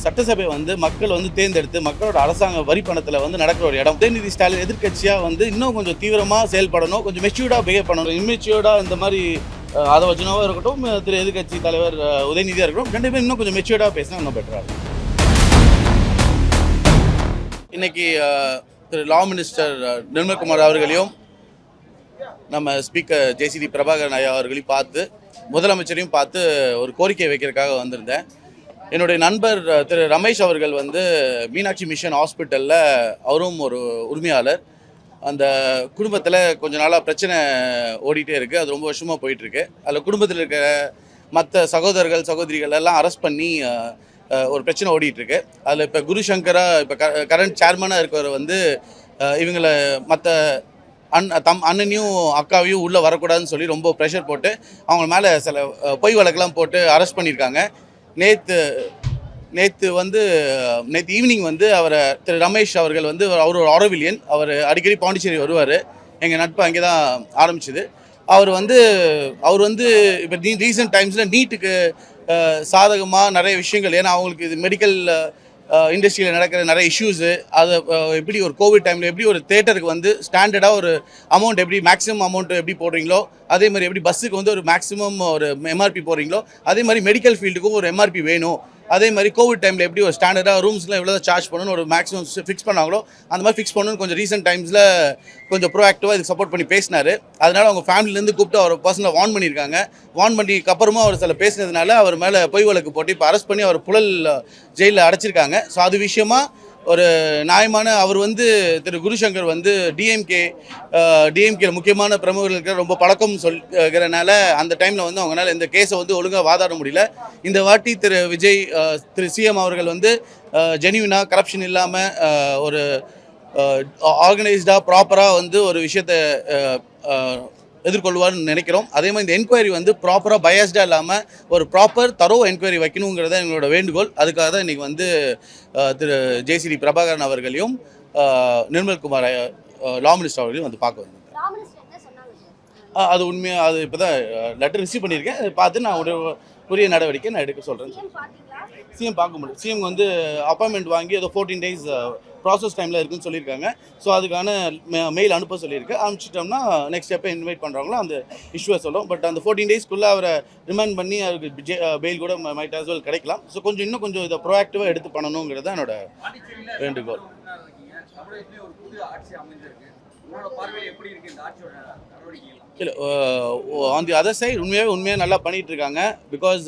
சட்டசபை வந்து மக்கள் வந்து தேர்ந்தெடுத்து மக்களோட அரசாங்க வரி பணத்தில் வந்து நடக்கிற ஒரு இடம். உதயநிதி ஸ்டாலின் எதிர்க்கட்சியாக வந்து இன்னும் கொஞ்சம் தீவிரமாக செயல்படணும், கொஞ்சம் மெச்சூர்டாக பிஹேவ் பண்ணணும். இம்மெச்சூர்டாக இந்த மாதிரி அதை வச்சுனாவாக இருக்கட்டும், திரு எதிர்க்கட்சி தலைவர் உதயநிதியாக இருக்கட்டும், ரெண்டு பேரும் இன்னும் கொஞ்சம் மெச்சூர்டாக பேசினா இன்னும் பெட்டராக இருக்கும். இன்னைக்கு திரு லா மினிஸ்டர் நிர்மல்குமார் அவர்களையும் நம்ம ஸ்பீக்கர் ஜேசிடி பிரபாகரன் ஐயா அவர்களையும் பார்த்து, முதலமைச்சரையும் பார்த்து ஒரு கோரிக்கை வைக்கிறதுக்காக வந்திருந்தேன். என்னுடைய நண்பர் திரு ரமேஷ் அவர்கள் வந்து மீனாட்சி மிஷன் ஹாஸ்பிட்டலில் அவரும் ஒரு உரிமையாளர். அந்த குடும்பத்தில் கொஞ்ச நாளாக பிரச்சனை ஓடிட்டே இருக்குது. அது ரொம்ப வருஷமாக போயிட்டுருக்கு. அதில் குடும்பத்தில் இருக்கிற மற்ற சகோதரர்கள் சகோதரிகள் எல்லாம் அரெஸ்ட் பண்ணி ஒரு பிரச்சனை ஓடிட்டுருக்கு. அதில் இப்போ குருசங்கரா இப்போ கரண்ட் சேர்மனாக இருக்கிறவர் வந்து இவங்களை மற்ற அண்ணனையும் அக்காவையும் உள்ளே வரக்கூடாதுன்னு சொல்லி ரொம்ப ப்ரெஷர் போட்டு அவங்க மேலே சில பொய் வழக்கெல்லாம் போட்டு அரெஸ்ட் பண்ணியிருக்காங்க. நேற்று ஈவினிங் வந்து அவரை திரு ரமேஷ் அவர்கள் வந்து அவர் ஒரு ஆரோவிலியன், அவர் அடிக்கடி பாண்டிச்சேரி வருவார். எங்கள் நட்பு அங்கே தான் ஆரம்பிச்சுது. அவர் வந்து இப்போ ரீசெண்ட் டைம்ஸில் நீட்டுக்கு சாதகமாக நிறைய விஷயங்கள், ஏன்னா அவங்களுக்கு இது மெடிக்கல் இண்டஸ்ட்ரியில் நடக்கிற நிறைய இஷ்யூஸு, அதை எப்படி ஒரு கோவிட் டைமில் எப்படி ஒரு தேட்டருக்கு வந்து ஸ்டாண்டர்டாக ஒரு அமௌண்ட் எப்படி மேக்ஸிமம் அமௌண்ட் எப்படி போடுறீங்களோ, அதே மாதிரி எப்படி பஸ்ஸுக்கு வந்து ஒரு மேக்ஸிமம் ஒரு எம்ஆர்பி போடுறீங்களோ, அதே மாதிரி மெடிக்கல் ஃபீல்டுக்கும் ஒரு எம்ஆர்பி வேணும். அதே மாதிரி கோவிட் டைமில் எப்படி ஒரு ஸ்டாண்டர்டாக ரூம்ஸ்லாம் எவ்வளோ சார்ஜ் பண்ணணும்னு ஒரு மேக்ஸிமம் ஃபிக்ஸ் பண்ணாங்களோ அந்த மாதிரி ஃபிக்ஸ் பண்ணணும்னு கொஞ்சம் ரீசெண்ட் டைம்ஸில் கொஞ்சம் ப்ரோஆக்டிவாக இதுக்கு சப்போர்ட் பண்ணி பேசினார். அதனால் அவங்க ஃபேமிலிலேருந்து கூப்பிட்டு அவர் பர்சனலாக வார்ன் பண்ணியிருக்காங்க. வார்ன் பண்ணிக்கப்புறமா அவர் சில பேசினதுனால அவர் மேலே பொய் வழக்கு போட்டு இப்போ அரெஸ்ட் பண்ணி அவர் புழல் ஜெயிலில் அடைச்சிருக்காங்க. ஸோ அது விஷயமாக ஒரு நியாயமான அவர் வந்து திரு குருசங்கர் வந்து டிஎம்கே முக்கியமான பிரமுகர்களுக்கு ரொம்ப பழக்கம் சொல்கிறனால அந்த டைமில் வந்து அவங்களால இந்த கேஸை வந்து ஒழுங்காக வாதாட முடியல. இந்த வாட்டி திரு விஜய் திரு சிஎம் அவர்கள் வந்து ஜென்யூனாக கரப்ஷன் இல்லாமல் ஒரு ஆர்கனைஸ்டாக ப்ராப்பராக வந்து ஒரு விஷயத்தை எதிர்கொள்வார்னு நினைக்கிறோம். அதே மாதிரி இந்த என்கொயரி வந்து ப்ராப்பராக பயஸ்டாக இல்லாமல் ஒரு ப்ராப்பர் தரோ என்கொயரி வைக்கணுங்கிறத எங்களோட வேண்டுகோள். அதுக்காக தான் இன்றைக்கி வந்து திரு ஜேசிடி பிரபாகரன் அவர்களையும் நிர்மல்குமார் லா மினிஸ்டர் அவர்களையும் வந்து பார்க்க வந்தேன். அது உண்மையாக அது இப்போ தான் லெட்டர் ரிசீவ் பண்ணியிருக்கேன். பார்த்து நான் ஒரு உரிய நடவடிக்கை நான் எடுக்க சொல்கிறேன். சிஎம் பார்க்க முடியும். சிஎம் வந்து அப்பாயின்மெண்ட் வாங்கி ஏதோ 14 days ப்ராசஸ் டைமில் இருக்குன்னு சொல்லியிருக்காங்க. ஸோ அதுக்கான மெயில் அனுப்ப சொல்லியிருக்கேன். அனுப்பிச்சிட்டோம்னா நெக்ஸ்ட் எப்போ இன்வைட் பண்ணுறாங்களோ அந்த இஷ்யூவை சொல்லும். பட் அந்த 14 daysக்குள்ளே அவரை ரிமைண்ட் பண்ணி அவருக்கு பெயில் கூட மைட் ஆஸ் வெல் கிடைக்கலாம். ஸோ இன்னும் கொஞ்சம் இதை ப்ரோஆக்டிவாக எடுத்து பண்ணணுங்கிறது தான் என்னோட வேண்டுகோள். இல்லை, ஆன் தி அதர் சைடு உண்மையாக நல்லா பண்ணிகிட்டு இருக்காங்க. பிகாஸ்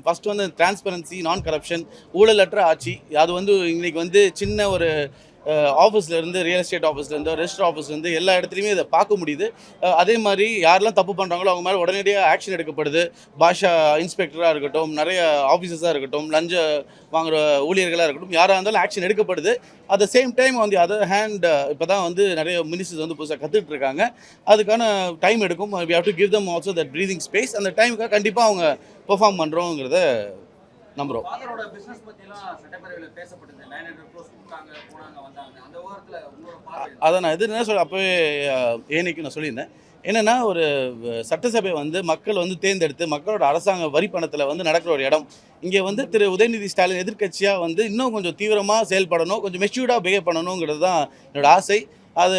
ஃபஸ்ட்டு வந்து டிரான்ஸ்பரன்சி, நான் கரப்ஷன், ஊழலற்ற ஆட்சி, அது வந்து இன்றைக்கி வந்து சின்ன ஒரு ஆஃபீஸ்லேருந்து ரியல் எஸ்டேட் ஆஃபீஸ்லேருந்து ரெஜிஸ்டர் ஆஃபீஸ்லேருந்து எல்லா இடத்துலையுமே இதை பார்க்க முடியுது. அதே மாதிரி யாரெல்லாம் தப்பு பண்ணுறாங்களோ அவங்க மேலே உடனடியாக ஆக்ஷன் எடுக்கப்படுது. பாஷா இன்ஸ்பெக்டராக இருக்கட்டும், நிறைய ஆஃபீஸர்ஸாக இருக்கட்டும், லஞ்ச வாங்குகிற ஊழியர்களாக இருக்கட்டும், யாராக இருந்தாலும் ஆக்ஷன் எடுக்கப்படுது. அட் த சேம் டைம் வந்து அதர் ஹேண்ட் இப்போ தான் வந்து நிறைய மினிஸ்டர்ஸ் வந்து புதுசாக கற்றுட்டு இருக்காங்க. அதுக்கான டைம் எடுக்கும். We have to give them also that breathing space. அந்த டைமுக்காக கண்டிப்பாக அவங்க பெர்ஃபார்ம் பண்ணுறோங்கிறத நம்புகிறோம். அதை நான் என்ன சொல்ல அப்போவே ஏனைக்கு நான் சொல்லியிருந்தேன். என்னென்னா ஒரு சட்டசபை வந்து மக்கள் வந்து தேர்ந்தெடுத்து மக்களோட அரசாங்க வரி பணத்தில் வந்து நடக்கிற ஒரு இடம். இங்கே வந்து திரு உதயநிதி ஸ்டாலின் எதிர்க்கட்சியாக வந்து இன்னும் கொஞ்சம் தீவிரமாக செயல்படணும், கொஞ்சம் மெச்சூர்டாக பிஹேவ் பண்ணணுங்கிறது தான் என்னோடய ஆசை. அது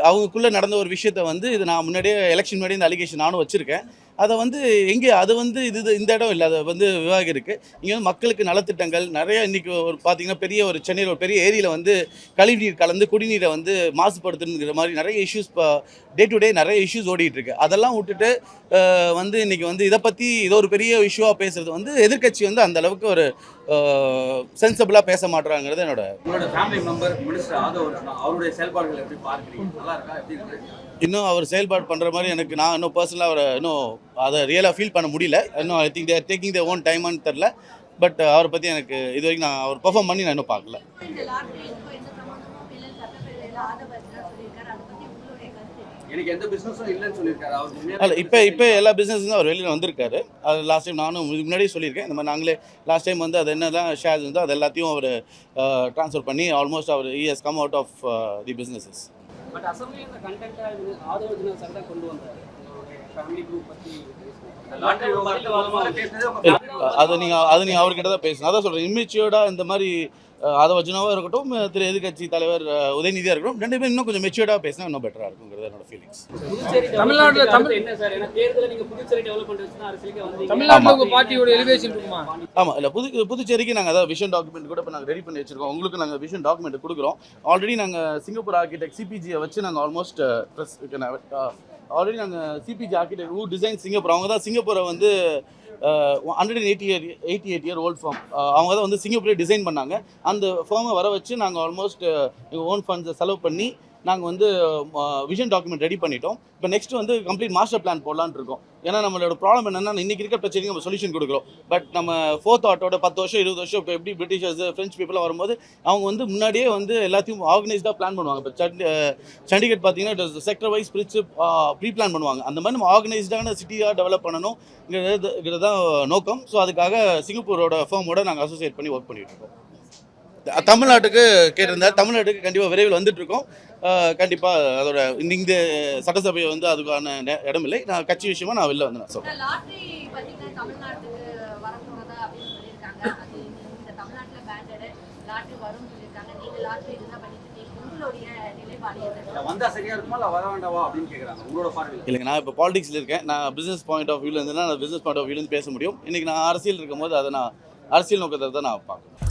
அவங்களுக்குள்ளே நடந்த ஒரு விஷயத்தை வந்து இது நான் முன்னாடியே எலெக்ஷன் முன்னாடி இந்த அலிகேஷன் நானும் வச்சுருக்கேன். அதை வந்து எங்கே அது வந்து இந்த இடம் இல்லை, அது வந்து விவாகம் இருக்குது. இங்கே வந்து மக்களுக்கு நலத்திட்டங்கள் நிறைய இன்றைக்கி ஒரு பார்த்திங்கன்னா பெரிய ஒரு சென்னையில் ஒரு பெரிய ஏரியில் வந்து கழிவுநீர் கலந்து குடிநீரை வந்து மாசுபடுத்துங்கிற மாதிரி நிறைய இஷ்யூஸ் இப்போ டே டு டே நிறைய இஷ்யூஸ் ஓடிட்டுருக்கு. அதெல்லாம் விட்டுட்டு வந்து இன்றைக்கி வந்து இதை பற்றி இது ஒரு பெரிய இஷ்யூவாக பேசுகிறது வந்து எதிர்க்கட்சி வந்து அந்த அளவுக்கு ஒரு சென்சிபிளாக பேச மாட்டுறாங்கிறது என்னோட ஃபேமிலி மெம்பர் மினிஸ்டர் அவருடைய செயல்பாடுகள் எப்படி பார்க்குறீங்க? நல்லா இருக்கா? எப்படி இருக்கு? இன்னும் அவர் செயல்பாடு பண்ணுற மாதிரி நான் இன்னும் பர்சனலாக அவரை இன்னும் அதை ரியலாக ஃபீல் பண்ண முடியல. இன்னும் I think they're taking their own டைம்னு தெரில. பட் அவரை பற்றி எனக்கு இது வரைக்கும் நான் அவர் பெர்ஃபார்ம் பண்ணி நான் இன்னும் பார்க்கல. எனக்கு எந்த பிஸ்னஸும் இல்லைன்னு சொல்லியிருக்காரு அவர். அல்ல, இப்போ எல்லா பிஸ்னஸும் அவர் வெளியில் வந்திருக்காரு. அது லாஸ்ட் டைம் நானும் முன்னாடியே சொல்லியிருக்கேன். இந்த மாதிரி நாங்களே லாஸ்ட் டைம் வந்து அது என்னதான் ஷேர்ஸ் இருந்தோ அது எல்லாத்தையும் அவர் ட்ரான்ஸ்ஃபர் பண்ணி ஆல்மோஸ்ட் அவர் has come out of the businesses. But assembly இந்த கண்டென்ட் ஆதரவு தினம் சண்டை கொண்டு வந்தார் ஃபேமிலி குரூப் பற்றி. அது நீங்கள் அவர்கிட்ட தான் பேசணும். அதான் சொல்கிறேன், இம்மெச்சூர்டாக இந்த மாதிரி அதை வச்சுனாவும் இருக்கட்டும், திரு எதிர்கட்சி தலைவர் உதயநிதியாக இருக்கட்டும், 2 பேரும் இன்னும் கொஞ்சம் மெச்சூர்டாக பேசினா இன்னும் பெட்டராக இருக்குங்கிறது என்னோட ஃபீலிங்ஸ். தமிழ்நாட்டில் என்ன சார், ஏன்னா தேர்தலில் நீங்கள் புதுச்சேரி டெவலப்மெண்ட் வச்சுன்னா அரசியலுக்கு வந்து தமிழ்நாட்டில் உங்கள் பார்ட்டியோட எலிவேஷன் இருக்குமா? ஆமாம், இல்லை புதுச்சேரிக்கு நாங்கள் அதாவது விஷன் டாக்குமெண்ட் கூட இப்போ நாங்கள் ரெடி பண்ணி வச்சிருக்கோம். உங்களுக்கு நாங்கள் விஷன் டாக்குமெண்ட் கொடுக்குறோம். ஆல்ரெடி நாங்கள் சிங்கப்பூர் ஆர்கிடெக்ட் சிபிஜியை வச்சு நாங்கள் ஆல்ரெடி நாங்கள் சிபிஜி ஆர்கிடெக்ட் டிசைன் சிங்கப்பூர், அவங்க தான் சிங்கப்பூரை வந்து 188 இயர் ஓல்ட் ஃபார்ம், அவங்க தான் வந்து சிங்கப்பூரே டிசைன் பண்ணாங்க. அந்த ஃபார்மை வர வச்சு நாங்கள் ஆல்மோஸ்ட் எங்கள் ஓன் ஃபண்ட்ஸை செலவு பண்ணி நாங்கள் வந்து விஷன் டாக்குமெண்ட் ரெடி பண்ணிட்டோம். இப்போ நெக்ஸ்ட் வந்து கம்ப்ளீட் மாஸ்டர் பிளான் போடலான்னு இருக்கோம். ஏன்னா நம்மளோட ப்ராப்ளம் என்னென்னா, இன்றைக்கி இருக்க பிரச்சனைக்கு நம்ம சொல்யூஷன் கொடுக்குறோம். பட் நம்ம ஃபோர்த் ஆட்டோட 10 வருஷம் 20 வருஷம் இப்போ எப்படி பிரிட்டிஷர்ஸ் ஃப்ரெஞ்ச் பீப்புளாக வரும்போது அவங்க வந்து முன்னாடியே வந்து எல்லாத்தையும் ஆர்கனைஸ்டாக பிளான் பண்ணுவாங்க. இப்போ சண்டிகர் பார்த்தீங்கன்னா செக்டர் வைஸ் பிரித்து ப்ரீ பிளான் பண்ணுவாங்க. அந்த மாதிரி நம்ம ஆர்கனைஸ்டான சிட்டியாக டெவலப் பண்ணணுங்கிறது தான் நோக்கம். ஸோ அதுக்காக சிங்கப்பூரோட ஃபர்மோட நாங்கள் அசோசியேட் பண்ணி ஒர்க் பண்ணிகிட்டு இருக்கோம். தமிழ்நாட்டுக்கு கேட்டிருந்தார், தமிழ்நாட்டுக்கு கண்டிப்பாக விரைவில் வந்துட்டுருக்கோம். கண்டிப்பாக அதோட இந்த சட்டசபை வந்து அதுக்கான இடம் இல்லை. நான் கட்சி விஷயமா நான் வெளில வந்து நான் சொல்கிறேன். இல்லைங்க, நான் இப்போ பாலிடிக்ஸில் இருக்கேன். நான் பிஸ்னஸ் பாயிண்ட் ஆஃப் வியூவில் இருந்தேன்னா நான் பிஸ்னஸ் பாயிண்ட் ஆஃப் வியூலேருந்து பேச முடியும். இன்றைக்கி நான் அரசியல் இருக்கும் போது அதை நான் அரசியல் நோக்கத்தை தான் நான் பார்க்கணும்.